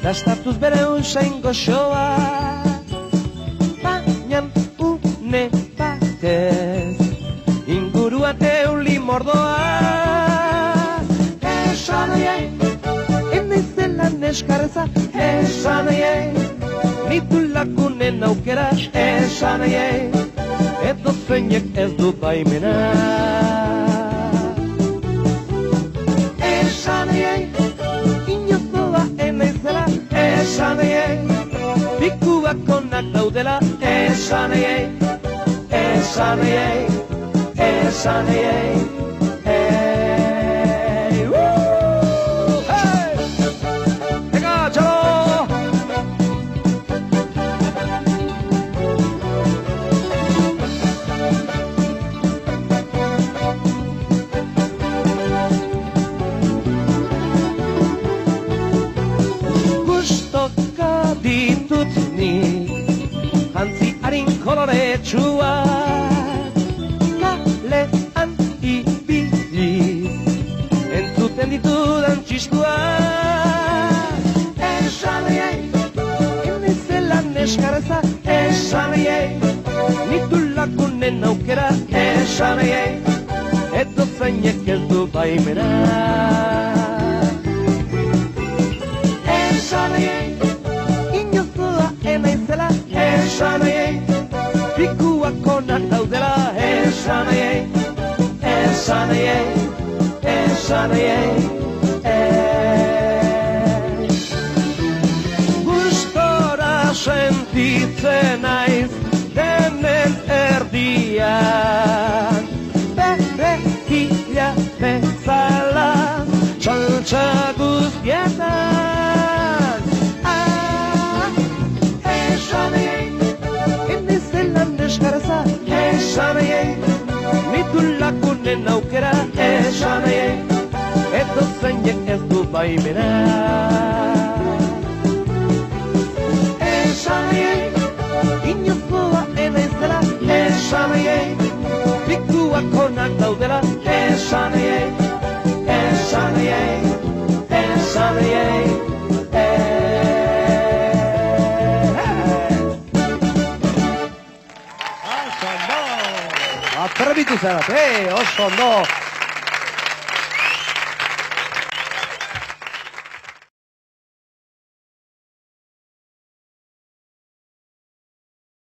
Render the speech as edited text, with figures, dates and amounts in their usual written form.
Dastatuz bere usain goxoa, baina une batez ingurua teuli mordoa. Esan aiei, enizela neskareza. Esan aiei, nitu lagunen aukera. Esan aiei, edo zeinek ez du baimena. Esan aiei, esan aiei, bikuak onak daudela. Esan aiei, esan aiei, esan aiei. Venga, txalo! Ditut ni jantzi harin koloretsuak, kalean ibili entzuten ditudan txistuak. Esan aiei, enizela neskareza. Esan aiei, nitu lagunen aukera. Esan aiei, edo zeinek ez du baimena. Esan aiei, esan aiei, bikuak onak daudela. Esan aiei, esan aiei, esan aiei. Gustora sentitzen naiz denen erdian, bere hila bezala txantxa guztietan. Esan aiei, nitu lagunen aukera. Esan aiei, edo zeinek ez du baimena. Esan aiei, inozoa enaizela. Esan aiei, bikuak onak daudela. Esan aiei, esan aiei, esan aiei. Atrebitu zara, oso ondo.